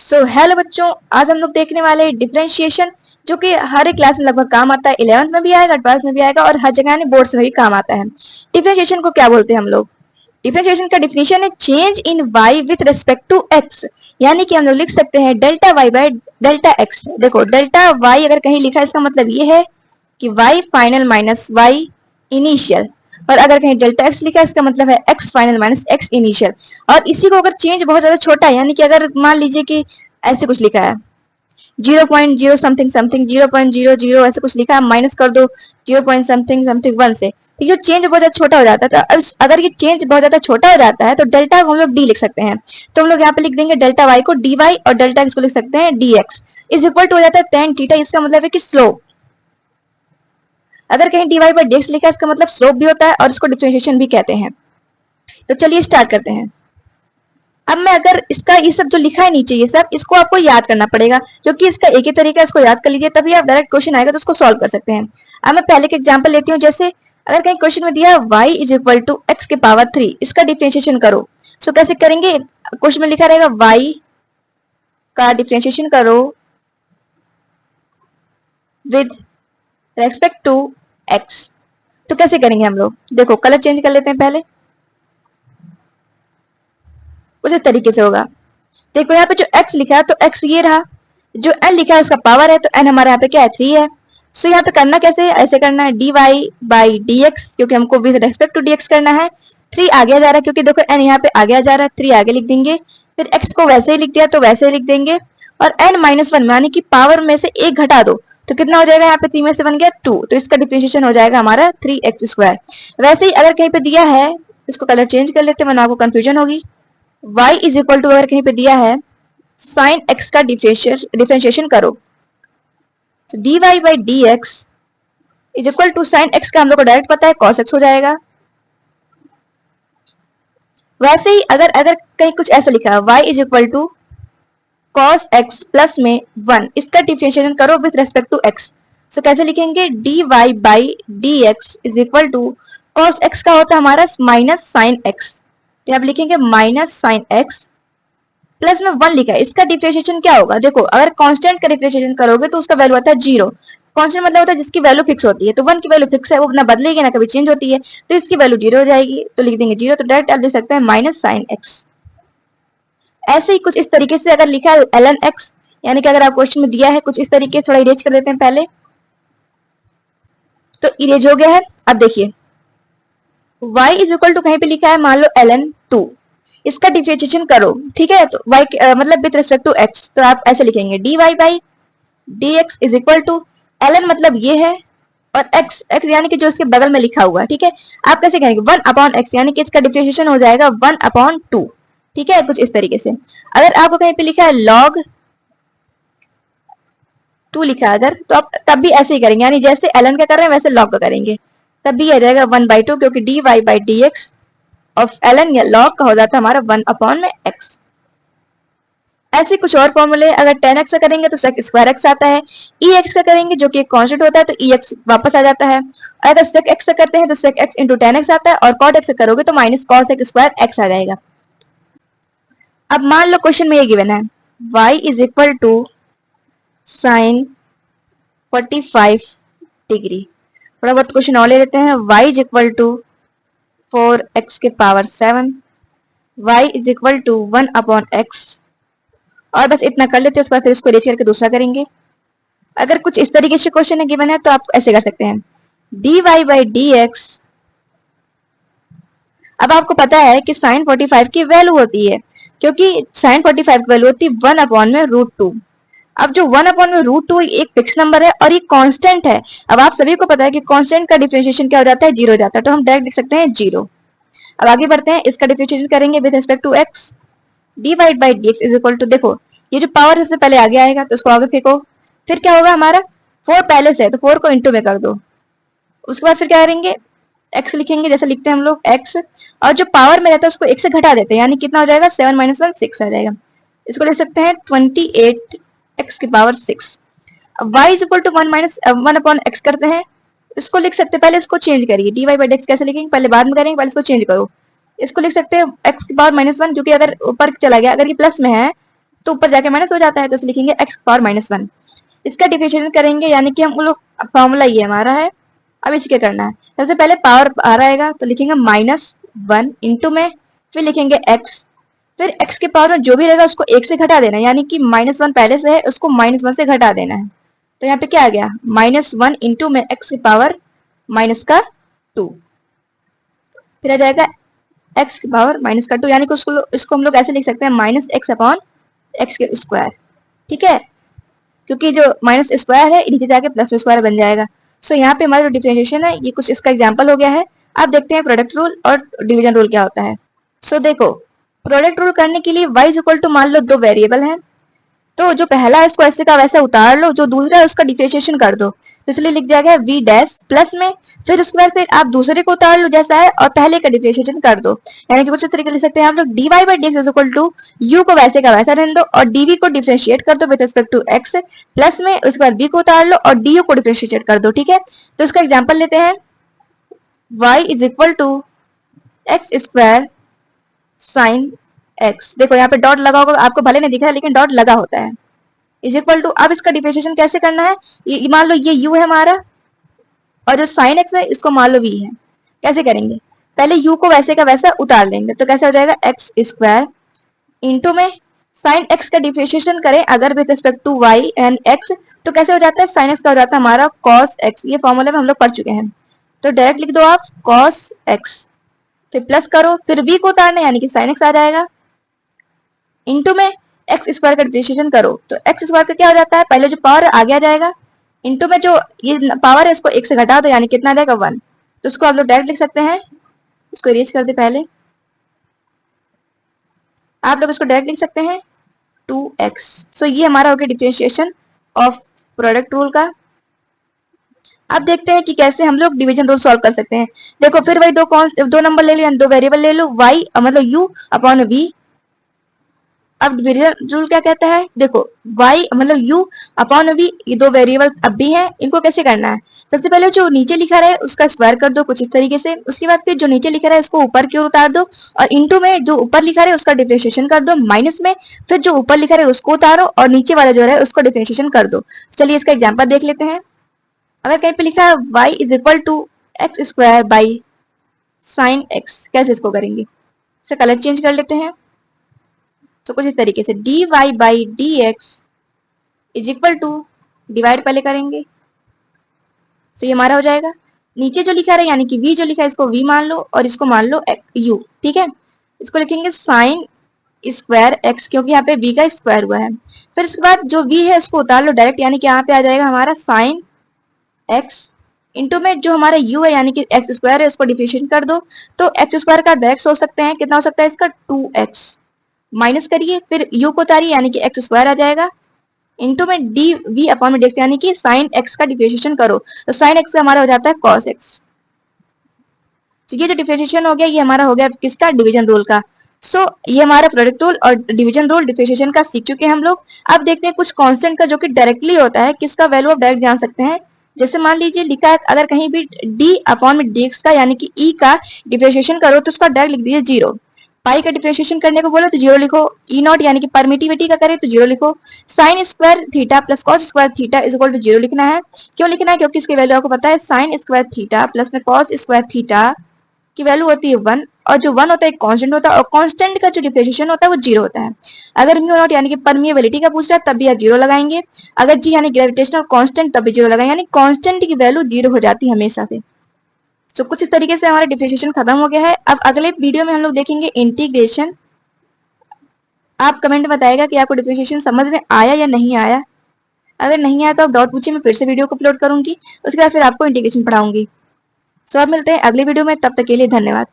Hello बच्चों, आज हम लोग देखने वाले हैं डिफरेंशिएशन, जो कि हर एक क्लास में लगभग काम आता है। 11th में भी आएगा, 12th में भी आएगा और हर जगह बोर्ड्स में भी काम आता है। डिफरेंशिएशन को क्या बोलते हैं हम लोग? डिफरेंशिएशन का डिफिनेशन है change in Y with respect to X. यानी कि हम लोग लिख सकते हैं delta Y by delta X. देखो, डेल्टा वाई अगर कहीं लिखा है इसका मतलब ये है कि Y final minus Y initial, और अगर कहीं डेल्टा एक्स लिखा है इसका मतलब है x final minus x initial. और इसी को अगर चेंज बहुत ज्यादा छोटा है, यानी कि अगर मान लीजिए कि ऐसे कुछ लिखा है 0.0 समथिंग समथिंग 0.00 ऐसे कुछ लिखा है, माइनस कर दो 0 पॉइंट समथिंग समथिंग 1 से, तो ये चेंज बहुत ज्यादा छोटा हो जाता है। तो अगर ये चेंज बहुत ज्यादा छोटा हो जाता है तो डेल्टा को हम लोग डी लिख सकते हैं। तो हम लोग यहाँ पे लिख देंगे डेल्टा वाई को डी वाई, और डेल्टा एक्स को लिख सकते हैं D x is equal to हो जाता है tan थीटा। इसका मतलब है कि स्लोप। अगर कहीं D Y by D X लिखा है इसका मतलब स्लोप भी होता है, और इसको डिफरेंशिएशन भी कहते हैं। तो चलिए स्टार्ट करते हैं। अब मैं अगर इसका ये सब जो लिखा है नीचे, ये सब इसको आपको याद करना पड़ेगा, क्योंकि इसका एक ही तरीका है, इसको याद कर लीजिए तभी आप डायरेक्ट क्वेश्चन आएगा तो उसको सॉल्व कर सकते हैं। अब मैं पहले के एग्जांपल लेती हूँ। जैसे अगर कहीं क्वेश्चन में दिया है y is equal to X के पावर 3, इसका डिफरेंशिएशन करो। सो कैसे करेंगे? क्वेश्चन में लिखा रहेगा y का डिफरेंशिएशन करो विद रेस्पेक्ट टू x। तो कैसे करेंगे हम लोग? देखो, कलर चेंज कर लेते हैं पहले, कुछ इस तरीके से होगा। देखो यहाँ पे जो x लिखा है तो x ये रहा, जो n लिखा है उसका पावर है, तो n हमारे यहाँ पे क्या है 3 है। सो यहाँ पे करना कैसे है? ऐसे करना है dy बाई dx, क्योंकि हमको विद रेस्पेक्ट टू dx करना है। 3 आगे जा रहा है क्योंकि देखो n यहाँ पे आगे जा रहा है, 3 आगे लिख देंगे। फिर x को वैसे ही लिख दिया तो वैसे ही लिख देंगे, और n माइनस 1 यानी कि पावर में से 1 घटा दो तो कितना हो जाएगा? यहाँ पे 3 में से बन गया 2, तो इसका डिफरेंशिएशन हो जाएगा हमारा 3x²। वैसे ही अगर कहीं पे दिया है, इसको कलर चेंज कर लेते हैं वरना आपको कंफ्यूजन होगी। y इज इक्वल टू अगर कहीं पे दिया है साइन x का डिफरेंशिएशन करो, तो dy by dx is equal to sine x का हम लोग को डायरेक्ट पता है cos x हो जाएगा। वैसे ही अगर अगर कहीं कुछ ऐसा लिखा है y is equal to cos x plus में 1, इसका डिफरेंशिएशन करो with respect to x। So कैसे लिखेंगे? dy by dx is equal to cos x का होता है हमारा माइनस साइन x, तो आप लिखेंगे माइनस साइन x प्लस में 1 लिखा है। इसका डिफरेंशिएशन क्या होगा? देखो, अगर कांस्टेंट का डिफरेंशिएशन करोगे तो उसका वैल्यू आता है 0। कांस्टेंट मतलब होता है जिसकी वैल्यू फिक्स होती है, तो 1 की वैल्यू फिक्स है, वो ना बदलेगी ना कभी चेंज होती है, तो इसकी वैल्यू 0 हो जाएगी, तो लिख देंगे 0। तो डायरेक्ट आप लिख सकते हैं माइनस साइन x। ऐसे ही कुछ इस तरीके से अगर लिखा है ln x, यानी कि अगर आप क्वेश्चन में दिया है कुछ इस तरीके से, थोड़ा इरेज कर देते हैं पहले, तो इरेज हो गया है। अब देखिए y इज इक्वल टू कहीं पे लिखा है मान लो ln 2, इसका डिफरेंशिएशन करो, ठीक है? तो y मतलब विद रिस्पेक्ट टू x, तो आप ऐसे लिखेंगे dy by dx is equal to ln मतलब ये है, और x x यानी कि जो इसके बगल में लिखा हुआ है, ठीक है? आप कैसे कहेंगे 1 अपॉन x, यानी कि इसका डिफरेंशिएशन हो जाएगा 1 अपॉन 2, ठीक है? कुछ इस तरीके से। अगर आपको कहीं पे लिखा है log 2 लिखा है अगर, तो आप तब भी ऐसे ही करेंगे, यानी जैसे ln का कर रहे हैं वैसे log का करेंगे, तब भी आ जाएगा 1/2, क्योंकि dy by dx of ln या log का हो जाता है हमारा 1 अपॉन में x। ऐसे कुछ और फॉर्मूले, अगर 10x का करेंगे तो sec स्क्वायर x आता है, ex का करेंगे जो कि एक कांस्टेंट होता है तो ex वापस आ जाता है। अगर sec x का करते हैं तो sec x इंटू 10x आता है, और cot x का करोगे तो minus cos x square x आ जाएगा। अब मान लो क्वेश्चन में ये गिवन है y is equal to sine 45 degree. थोड़ा बहुत क्वेश्चन और ले लेते हैं। y is equal to 4x के power 7, y is equal to 1 upon x, और बस इतना कर लेते हैं। उसके बाद फिर इसको इरेज करके दूसरा करेंगे। अगर कुछ इस तरीके से क्वेश्चन है गिवन है तो आप ऐसे कर सकते हैं dy बाई dx। अब आपको पता है कि साइन 45 की वैल्यू होती है, क्योंकि साइन 45 की वैल्यू होती है 1 अपॉन में √2। अब जो 1 अपॉन में √2 एक फिक्स नंबर है और ये कांस्टेंट है। अब आप सभी को पता है कि कांस्टेंट का डिफरेंशिएशन क्या हो जाता है? 0 हो जाता है, तो हम डायरेक्ट लिख सकते हैं 0। अब आगे बढ़ते हैं, इसका डिफरेंशिएशन करेंगे with respect to x। dy by dx is equal to, देखो ये जो पावर सबसे पहले आगे आएगा तो उसको आगे फेंको, फिर क्या होगा हमारा 4 पहले से है तो 4 को इंटू में कर दो। उसके बाद फिर क्या करेंगे? x लिखेंगे जैसे लिखते हैं हम लोग x, और जो पावर में रहता है उसको 1 से घटा देते हैं, यानी कितना हो जाएगा 7 माइनस 1 6 आ जाएगा। इसको लिख सकते हैं 28x की पावर 6। अब y is equal to 1 minus 1 upon x करते हैं, इसको लिख सकते हैं, पहले इसको चेंज करिए। dy बाई dx कैसे लिखेंगे? पहले बाद में करेंगे, पहले इसको चेंज करो। इसको लिख सकते हैं x की पावर -1, क्योंकि अगर ऊपर चला गया, अगर ये प्लस में है तो ऊपर जाके माइनस हो जाता है, तो लिखेंगे एक्स पावर -1। इसका डिफरेंशिएशन करेंगे, यानी कि हम लोग फॉर्मूला ये हमारा है। अब इसे क्या करना है, सबसे पहले पावर बाहर आएगा तो लिखेंगे -1 इंटू में, फिर लिखेंगे एक्स, फिर एक्स के पावर में जो भी रहेगा उसको 1 से घटा देना है, यानी कि -1 पहले से है उसको -1 से घटा देना है। तो यहाँ पे क्या आ गया, -1 इंटू में एक्स की पावर -2, फिर आ जाएगा एक्स की पावर -2, यानी कि इसको हम लोग ऐसे लिख सकते हैं -x/x के स्क्वायर। ठीक है, क्योंकि जो माइनस स्क्वायर है नीचे जाके प्लस स्क्वायर बन जाएगा। सो यहाँ पे हमारा जो डिफरेंशिएशन है ये कुछ इसका एग्जांपल हो गया है। अब देखते हैं प्रोडक्ट रूल और डिवीजन रूल क्या होता है। सो देखो, प्रोडक्ट रूल करने के लिए y इक्वल टू मान लो दो वेरिएबल हैं, तो जो पहला है उसको ऐसे का वैसा उतार लो, जो दूसरा है उसका डिफरेंशिएशन कर दो, तो इसलिए लिख दिया गया v डैश प्लस में, फिर उसके बाद फिर आप दूसरे को उतार लो जैसा है और पहले का डिफरेंशिएशन कर दो। यानी कि कुछ इस तरीके लिख सकते हैं हम लोग, dy by D x equal to u को वैसे का वैसा रहने दो और dv को डिफरेंशिएट कर दो with respect to x plus में, उसके बाद v को उतार लो और du को डिफरेंशिएट कर दो। ठीक है, तो इसका एग्जाम्पल लेते हैं, y is equal to x square sine x। देखो यहाँ पे डॉट लगा होगा, आपको भले नहीं दिख रहा है लेकिन डॉट लगा होता है, इज इक्वल टू। अब इसका डिफरेंशिएशन कैसे करना है, ये मान लो ये u है हमारा और जो साइन x है इसको मान लो v है। कैसे करेंगे, पहले u को वैसे का वैसा उतार लेंगे, तो कैसे हो जाएगा एक्स स्क्वायर इंटू में साइन x का डिफरेंशिएशन करें अगर with respect to y and x, तो कैसे हो जाता है, साइन x का हो जाता है हमारा cos x। ये फॉर्मूला में हम लोग पढ़ चुके हैं, तो डायरेक्ट लिख दो आप cos x, फिर प्लस करो, फिर v को उतारना यानी कि साइन x आ जाएगा, इंटू में एक्स स्क्वायर का डिफरेंशिएशन करो, तो एक्स स्क्वायर का क्या हो जाता है, पहले जो पावर आगे आ जाएगा, इंटू में जो ये पावर है इसको 1 से घटा दो, यानी कितना आ जाएगा 1। तो उसको आप लोग डायरेक्ट लिख सकते हैं, इसको इरेज कर दे पहले, आप लोग इसको डायरेक्ट लिख सकते हैं 2x। सो ये हमारा हो गया डिफरेंशिएशन ऑफ प्रोडक्ट रूल का। अब देखते हैं कि कैसे हम लोग डिवीजन रूल सॉल्व कर सकते हैं। देखो फिर वही दो नंबर ले लो, दो वेरिएबल ले लो, y मतलब u अपॉन v। अब डिवीजन रूल क्या कहता है, देखो y मतलब u अपॉन v, ये दो वेरिएबल अब भी हैं, इनको कैसे करना है, सबसे पहले जो नीचे लिखा रहा है उसका स्क्वायर कर दो कुछ इस तरीके से, उसके बाद फिर जो नीचे लिखा रहा है उसको ऊपर की ओर उतार दो और इंटू में जो ऊपर लिखा रहा है उसका डिफरेंशिएशन कर दो माइनस में, फिर जो ऊपर लिखा रहा है उसको उतारो और नीचे वाला जो है उसको डिफरेंशिएशन कर दो। चलिए इसका एग्जाम्पल देख लेते हैं। अगर कहीं पे लिखा है y is equal to x square by sine x, कैसे इसको करेंगे, इसे कलर चेंज कर लेते हैं, तो कुछ इस तरीके से dy by D x is equal to, divide पहले करेंगे तो ये हमारा हो जाएगा, नीचे जो लिखा है यानी कि v जो लिखा है इसको v मान लो और इसको मान लो u। ठीक है, इसको लिखेंगे साइन स्क्वायर x, क्योंकि यहाँ पे v का स्क्वायर हुआ है, फिर इसके बाद जो v है उसको उतार लो डायरेक्ट, यानी कि यहाँ पे आ जाएगा हमारा साइन x इंटू में जो हमारा u है यानी कि एक्स स्क्वायर है उसको डिफरेंशिएट कर दो, तो एक्स स्क्वायर का डायरेक्ट सोच सकते हैं, कितना हो सकता है इसका 2x, माइनस करिए फिर u को उतारिए यानी कि एक्स स्क्वायर आ जाएगा, इंटू में डी वी अपॉन में डेक्स यानी कि साइन x का डिफरेंशिएशन करो, तो साइन x का हमारा हो जाता है cos x। तो ये जो डिफरेंशिएशन हो गया ये हमारा हो गया किसका, डिवीजन रूल का। सो ये हमारा प्रोडक्ट रूल और डिवीजन रूल डिफरेंशिएशन का सीख चुके हैं हम लोग। अब देखते हैं कुछ कांस्टेंट का जो कि डायरेक्टली होता है, किसका वैल्यू आप डायरेक्ट जान सकते हैं। जैसे मान लीजिए लिखा है अगर कहीं भी d अपॉन में dx का यानी कि e का डिफरेंशिएशन करो तो उसका डायरेक्ट लिख दीजिए 0। पाई का डिफरेंशिएशन करने को बोलो तो 0 लिखो, ई नॉट यानी कि परमिटिविटी का करे तो 0 लिखो, sine square theta plus cos square theta is equal to 0 लिखना है। क्यों लिखना है, क्योंकि इसकी वैल्यू आपको पता है, साइन स्क्वायर थीटा प्लस में कॉस स्क्वायर थीटा की वैल्यू होती है 1 और जो 1 होता है एक कांस्टेंट होता है और कांस्टेंट का जो डिफरेंशिएशन होता है वो 0 होता है। अगर म्यू नॉट यानी कि परमिएबिलिटी का पूछ रहा है तब भी आप 0 लगाएंगे, अगर जी यानी ग्रेविटेशनल कांस्टेंट तब भी 0 लगाएंगे, यानी कांस्टेंट की वैल्यू 0 हो जाती है हमेशा से। तो कुछ इस तरीके से हमारा डिफरेंशिएशन खत्म हो गया है। अब अगले वीडियो में हम लोग देखेंगे इंटीग्रेशन। आप कमेंट में बताएगा कि आपको डिफरेंशिएशन समझ में आया या नहीं आया, अगर नहीं आया तो आप डाउट पूछिए, मैं फिर से वीडियो को अपलोड करूंगी, उसके बाद फिर आपको इंटीग्रेशन पढ़ाऊंगी। सो आप मिलते हैं अगले वीडियो में, तब तक के लिए धन्यवाद।